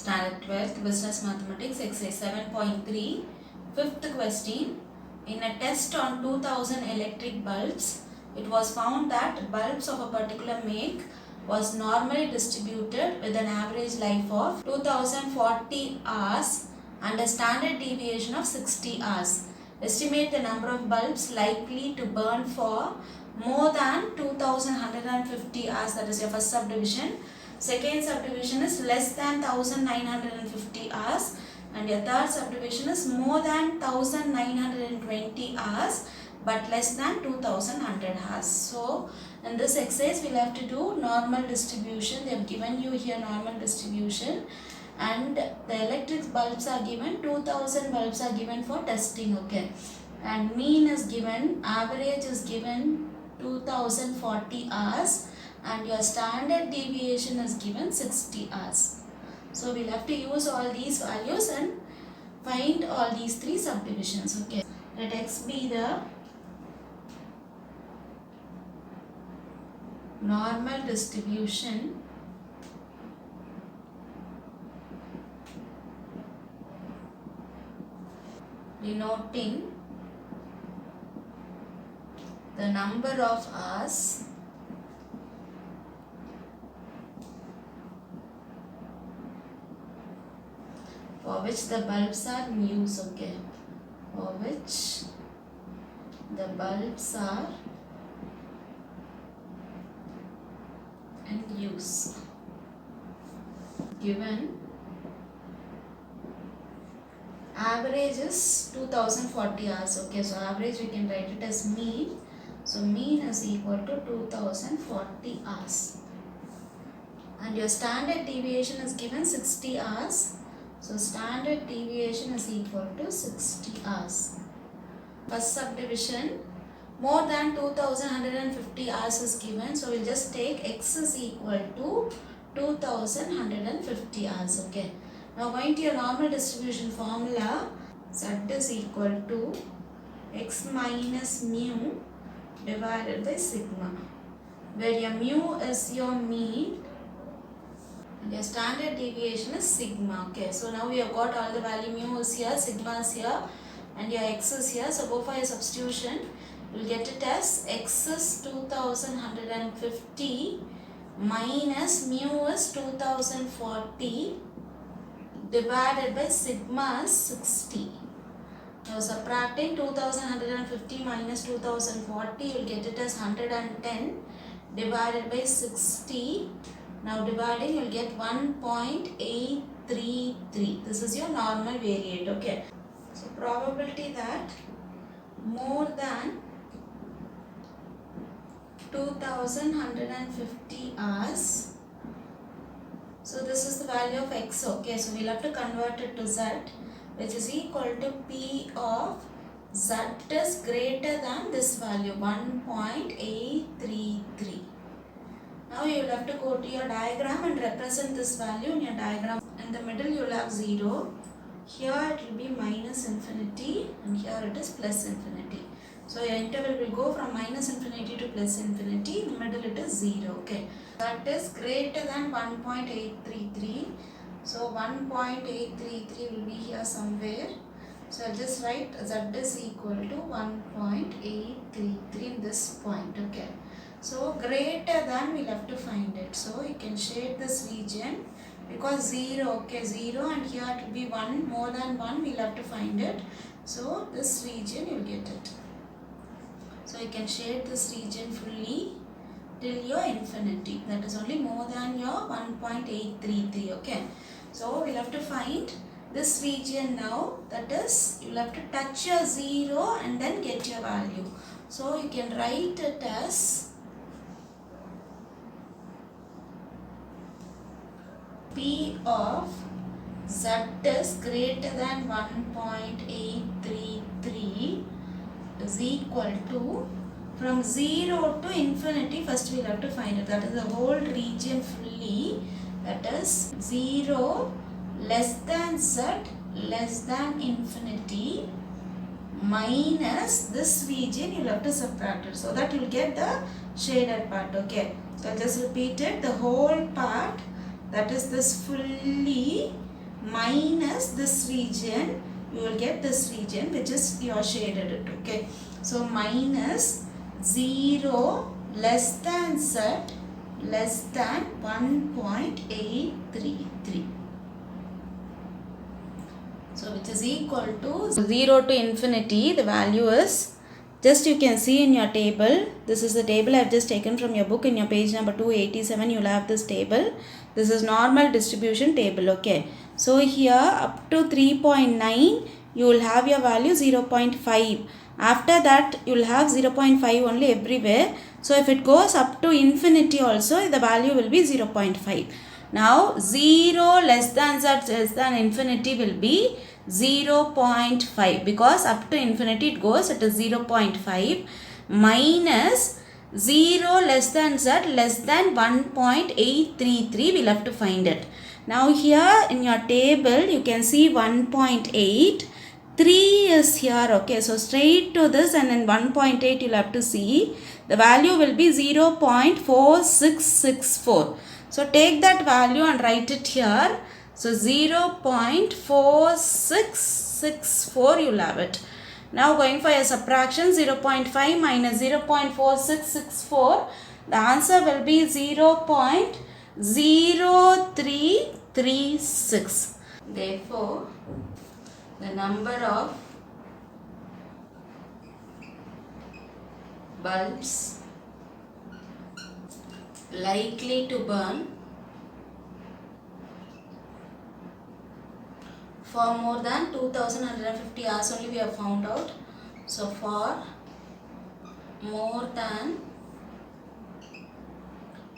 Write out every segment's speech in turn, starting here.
Standard 12th Business Mathematics Exercise 7.3 Fifth question. In a test on 2000 electric bulbs, it was found that bulbs of a particular make was normally distributed with an average life of 2040 hours and a standard deviation of 60 hours. Estimate the number of bulbs likely to burn for more than 2150 hours. That is your first subdivision. Second subdivision is less than 1950 hours, and your third subdivision is more than 1920 hours but less than 2100 hours. So in this exercise we'll have to do normal distribution. They have given you here normal distribution, and the electric bulbs are given, 2000 bulbs are given for testing, okay, and mean is given, average is given 2040 hours, and your standard deviation is given 60 hours. So we'll have to use all these values and find all these three subdivisions, okay. Let X be the normal distribution denoting the number of hours for which the bulbs are in use, okay, for which the bulbs are in use. Given average is 2040 hours, okay, so average we can write it as mean, so mean is equal to 2040 hours, and your standard deviation is given 60 hours, so standard deviation is equal to 60 hours. First subdivision, more than 2150 hours is given, so we'll just take X is equal to 2150 hours, okay. Now going to your normal distribution formula, Z is equal to X minus mu divided by sigma, where your mu is your mean and your standard deviation is sigma, okay. So now we have got all the value, mu is here, sigma is here, and your X is here, so go for your substitution. You will get it as X is 2150 minus mu is 2040 divided by sigma is 60. Now subtracting 2150 minus 2040, you will get it as 110 divided by 60. Now dividing, you will get 1.833. This is your normal variate, okay. So probability that more than 2150 hours, so this is the value of X, okay, so we'll have to convert it to Z, which is equal to P of Z is greater than this value, 1.833. Now you will have to go to your diagram and represent this value in your diagram. In the middle you will have 0, here it will be minus infinity, and here it is plus infinity. So your interval will go from minus infinity to plus infinity, in the middle it is 0, okay. That is greater than 1.833. So 1.833 will be here somewhere. So I'll just write Z is equal to 1.833 in this point, okay. So greater than we'll have to find it. So you can shade this region because 0, okay, 0, and here it will be 1, more than 1 we'll have to find it. So this region you'll get it. So you can shade this region fully till your infinity, that is only more than your 1.833, okay. So we'll have to find this region now, that is you'll have to touch your 0 and then get your value. So you can write it as P of Z is greater than 1.833 is equal to, from 0 to infinity, first we'll have to find it, that is the whole region fully, that is 0 less than Z less than infinity minus this region, you'll have to subtract it, so that you'll get the shaded part, okay. So I'll just repeat it, the whole part that is this fully minus this region, you will get this region which is your shaded it. Okay, so minus 0 less than z less than 1.833. So which is equal to 0 to infinity. The value is, just you can see in your table, this is the table I have just taken from your book. In your page number 287 you will have this table. This is normal distribution table. Okay, so here up to 3.9 you will have your value 0.5. After that you will have 0.5 only everywhere. So if it goes up to infinity also, the value will be 0.5. Now 0 less than z less than infinity will be 0.5, because up to infinity it goes, it is 0.5 minus 0 less than z less than 1.833. we'll have to find it. Now here in your table you can see 1.8, 3 is here. Okay, so straight to this, and then 1.8 you'll have to see the value will be 0.4664. so take that value and write it here. So 0.4664 you'll have it. Now going for a subtraction, 0.5 minus 0.4664, the answer will be 0.0336. Therefore, the number of bulbs likely to burn for more than 2150 hours only we have found out. So for more than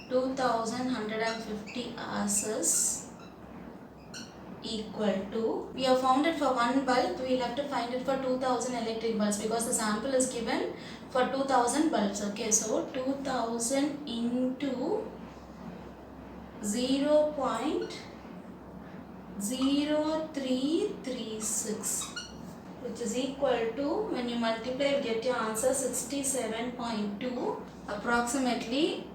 2150 hours is equal to, we have found it for one bulb, we will have to find it for 2000 electric bulbs, because the sample is given for 2000 bulbs. Okay, so 2000 into 0.0336, which is equal to, when you multiply you get your answer 67.2. approximately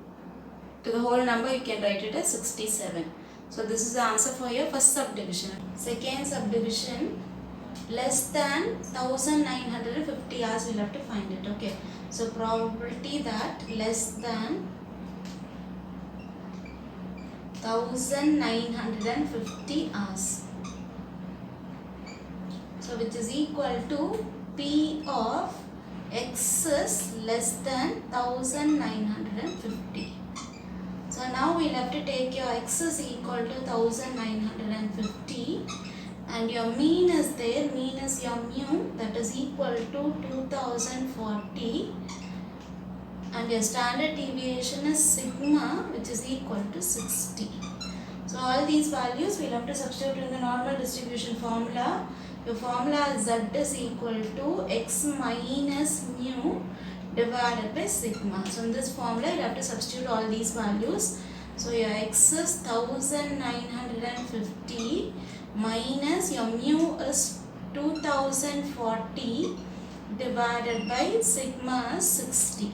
to the whole number you can write it as 67. So this is the answer for your first subdivision. Second subdivision, less than 1950 hours we'll have to find it. Okay, so probability that less than 1950 hours, so which is equal to P of x is less than 1950. So now we'll have to take your x is equal to 1950 and your mean is there, mean is your mu, that is equal to 2040, and your standard deviation is sigma, which is equal to 60. So all these values we'll have to substitute in the normal distribution formula. Your formula is z is equal to x minus mu divided by sigma. So in this formula you have to substitute all these values. So your x is 1950 minus your mu is 2040 divided by sigma is 60.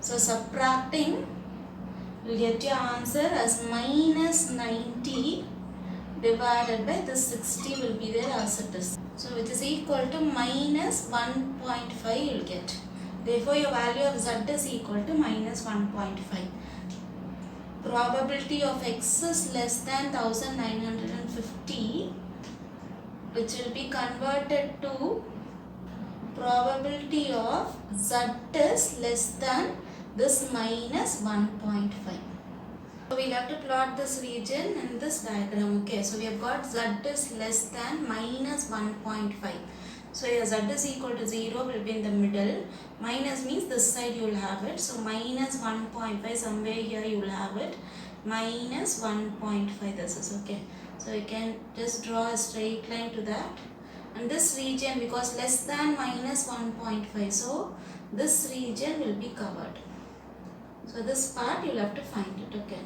So subtracting, you will get your answer as minus 90 divided by this 60 will be there as it is. So which is equal to minus 1.5 you will get. Therefore your value of z is equal to minus 1.5. Probability of x is less than 1950, which will be converted to probability of z is less than this minus 1.5. So we will have to plot this region in this diagram. Okay, so we have got z is less than minus 1.5. So your z is equal to 0 will be in the middle. Minus means this side you will have it. So minus 1.5, somewhere here you will have it. Minus 1.5, this is okay. So you can just draw a straight line to that. And this region, because less than minus 1.5, so this region will be covered. So this part you will have to find it. Okay.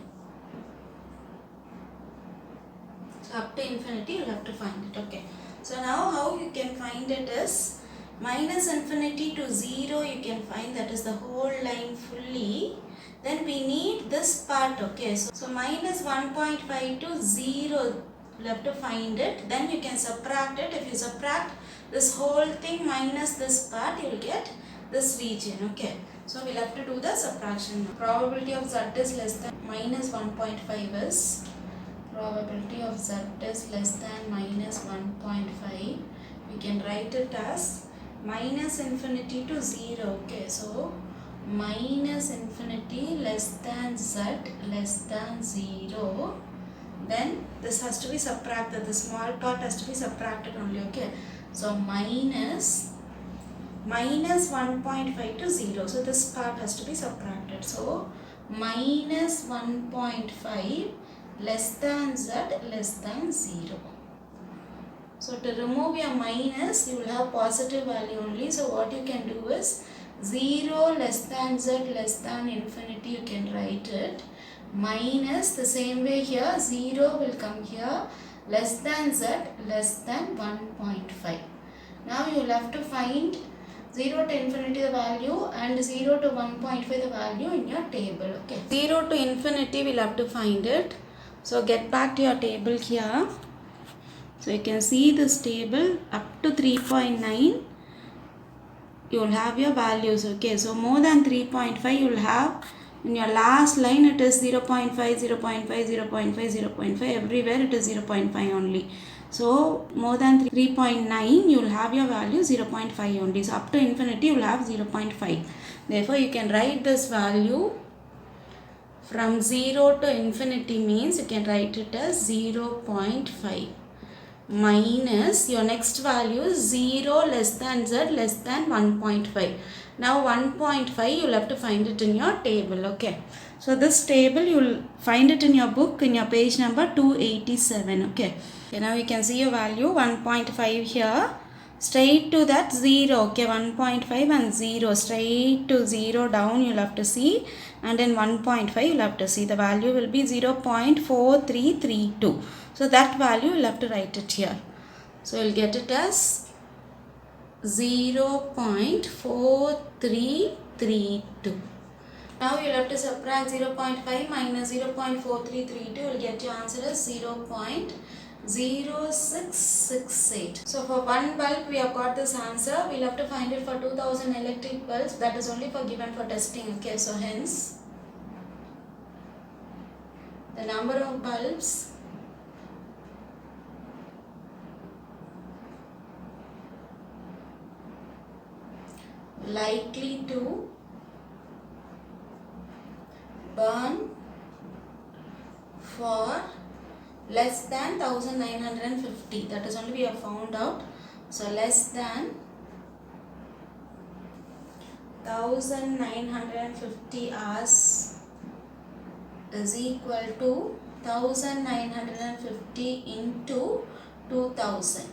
So up to infinity you will have to find it. Okay. So now how you can find it is, minus infinity to 0 you can find, that is the whole line fully. Then we need this part, okay. So minus 1.5 to 0, you have to find it. Then you can subtract it. If you subtract this whole thing minus this part, you will get this region, okay. So we'll have to do the subtraction. Probability of z is less than minus 1.5 is, probability of z is less than minus 1.5. We can write it as minus infinity to 0, okay. So minus infinity less than z less than 0. Then this has to be subtracted, the small part has to be subtracted only, okay. So minus 1.5 to 0, so this part has to be subtracted. So minus 1.5 less than z less than 0. So to remove your minus, you will have positive value only. So what you can do is 0 less than z less than infinity, you can write it. Minus, the same way here 0 will come here, less than z less than 1.5. Now you will have to find 0 to infinity the value and 0 to 1.5 the value in your table, okay. 0 to infinity we will have to find it. So get back to your table here. So you can see this table up to 3.9 you will have your values, okay. So more than 3.5 you will have in your last line, it is 0.5, 0.5, 0.5, 0.5, everywhere it is 0.5 only. So more than 3.9 you will have your value 0.5 only. So up to infinity you will have 0.5. Therefore you can write this value from 0 to infinity means you can write it as 0.5 minus your next value is 0 less than z less than 1.5. Now 1.5 you will have to find it in your table, okay. So this table you will find it in your book in your page number 287, okay. Okay, now you can see your value 1.5 here, straight to that 0, okay. 1.5 and 0, straight to 0 down you will have to see, and then 1.5 you will have to see. The value will be 0.4332. So that value you will have to write it here. So you will get it as 0.4332. Now you will have to subtract 0.5 minus 0.4332. You will get your answer as 0.0668. So for one bulb we have got this answer. We will have to find it for 2000 electric bulbs. That is only for given for testing, okay. So hence the number of bulbs likely to burn for less than 1950, that is only we have found out. So less than 1950 hours is equal to 1950 into 2000.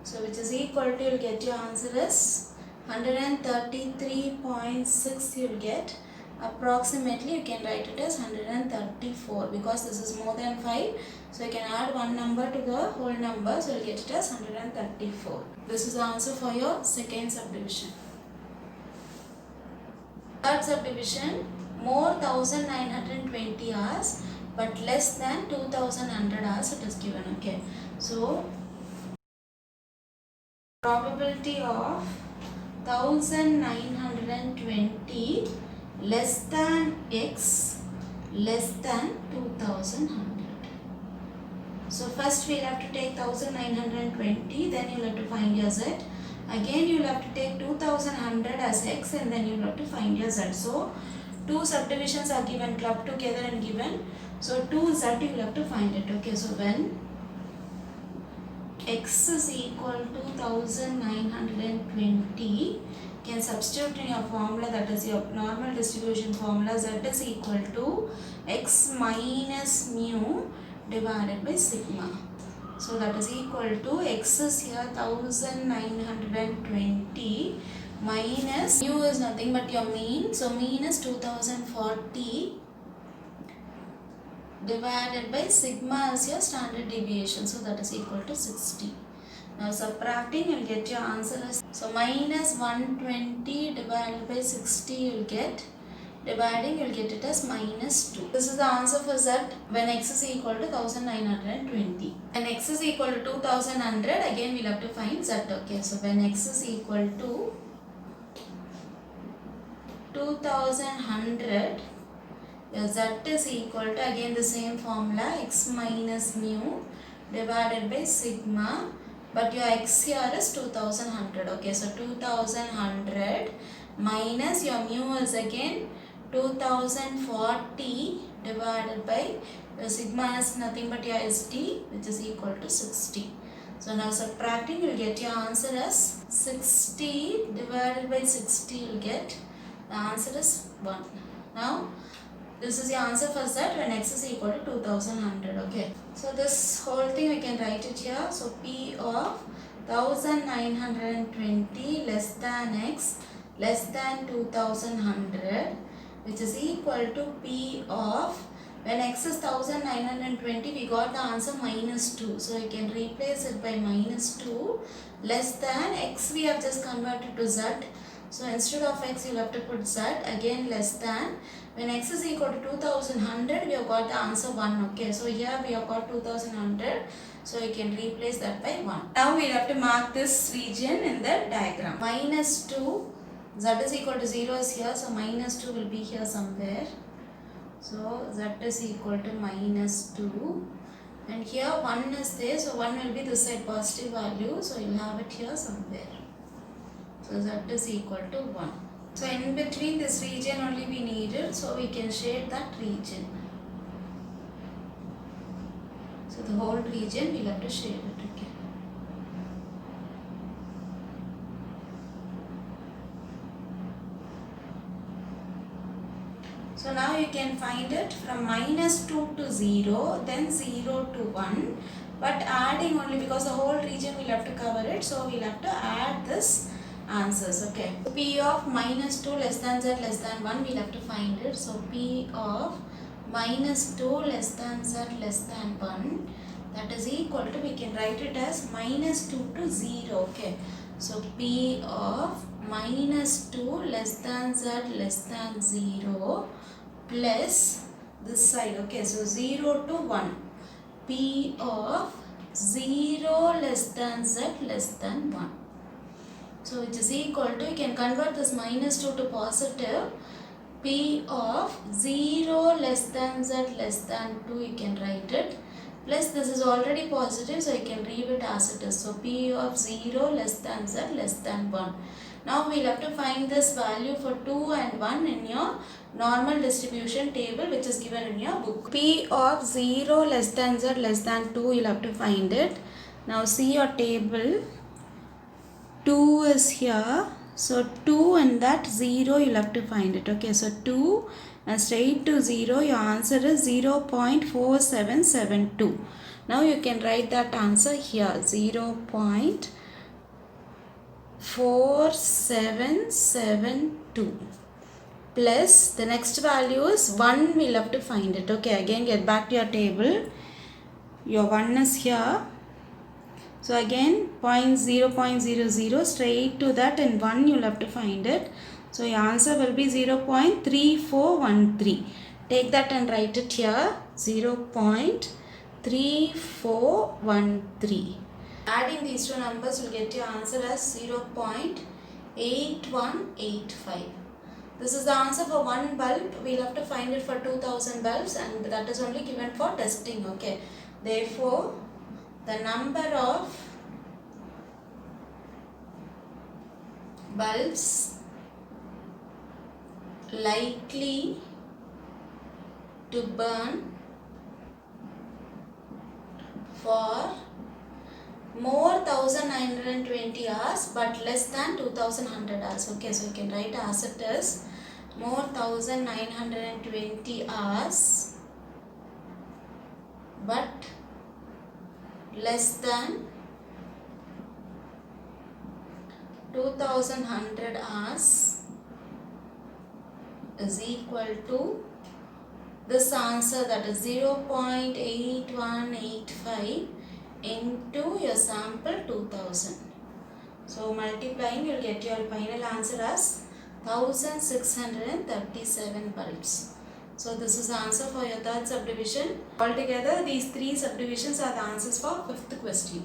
So which is equal to, you will get your answer as 133.6 you will get. Approximately you can write it as 134 because this is more than 5. So you can add one number to the whole number. So you will get it as 134. This is the answer for your second subdivision. Third subdivision, more 1920 hours but less than 2100 hours it is given, okay. So probability of 1920 less than x less than 2100. So first we will have to take 1920, then you will have to find your z. Again you will have to take 2100 as x and then you will have to find your z. So two subdivisions are given, clubbed together and given. So 2z you will have to find it, okay. So when x is equal to 1920, can substitute in your formula, that is your normal distribution formula. Z is equal to x minus mu divided by sigma. So that is equal to x is here 1920 minus mu is nothing but your mean. So mean is 2040 divided by sigma is your standard deviation. So that is equal to 60. Now subtracting, you will get your answer as, so minus 120 divided by 60 you will get, dividing you will get it as minus 2. This is the answer for Z when x is equal to 1920. When x is equal to 2100, again we will have to find Z. Okay, so when x is equal to 2100, your Z is equal to, again the same formula, x minus mu divided by sigma, but your x here is 2100. Okay, so 2100 minus your mu is again 2040 divided by the sigma is nothing but your ST, which is equal to 60. So now subtracting, you will get your answer as 60 divided by 60, you will get the answer is 1. Now this is the answer for Z when x is equal to 2100. Okay, so this whole thing we can write it here. So P of 1920 less than x less than 2100, which is equal to P of, when x is 1920 we got the answer minus 2. So you can replace it by minus 2 less than x we have just converted to Z. So instead of x you will have to put Z, again less than, when x is equal to 2100 we have got the answer 1. Okay, so here we have got 2100, so you can replace that by 1. Now we will have to mark this region in the diagram. Minus 2, Z is equal to 0 is here, so minus 2 will be here somewhere. So Z is equal to minus 2, and here 1 is there, so 1 will be this side positive value, so you will have it here somewhere. So Z is equal to 1. So in between this region only we needed, so we can shade that region. So the whole region we will have to shade it. Okay. So now you can find it from minus 2 to 0, then 0 to 1, but adding only, because the whole region we will have to cover it, so we will have to add this answers. Okay, P of minus 2 less than Z less than 1 we will have to find it. So P of minus 2 less than Z less than 1, that is equal to, we can write it as minus 2 to 0. Okay, so P of minus 2 less than Z less than 0 plus this side. Okay, so 0 to 1, P of 0 less than Z less than 1. So which is equal to, you can convert this minus 2 to positive, P of 0 less than Z less than 2 you can write it, plus this is already positive, so you can leave it as it is. So P of 0 less than Z less than 1. Now we will have to find this value for 2 and 1 in your normal distribution table which is given in your book. P of 0 less than Z less than 2 you will have to find it. Now see your table. 2 is here, so 2 and that 0 you'll have to find it. Okay, so 2 and straight to 0, your answer is 0.4772. Now you can write that answer here, 0.4772 plus the next value is 1, we'll have to find it. Okay, again get back to your table. Your 1 is here. So again 0.00 straight to that, and 1 you will have to find it. So your answer will be 0.3413. Take that and write it here, 0.3413. Adding these two numbers will get your answer as 0.8185. This is the answer for one bulb. We will have to find it for 2000 bulbs, and that is only given for testing. Okay. Therefore, the number of bulbs likely to burn for more 1920 hours but less than 2100 hours. Okay, so you can write as it is, more 1920 hours but less than 2100 hours is equal to this answer, that is 0.8185 into your sample 2000. So multiplying, you'll get your final answer as 1637 bulbs. So this is the answer for your third subdivision. Altogether, these three subdivisions are the answers for fifth question.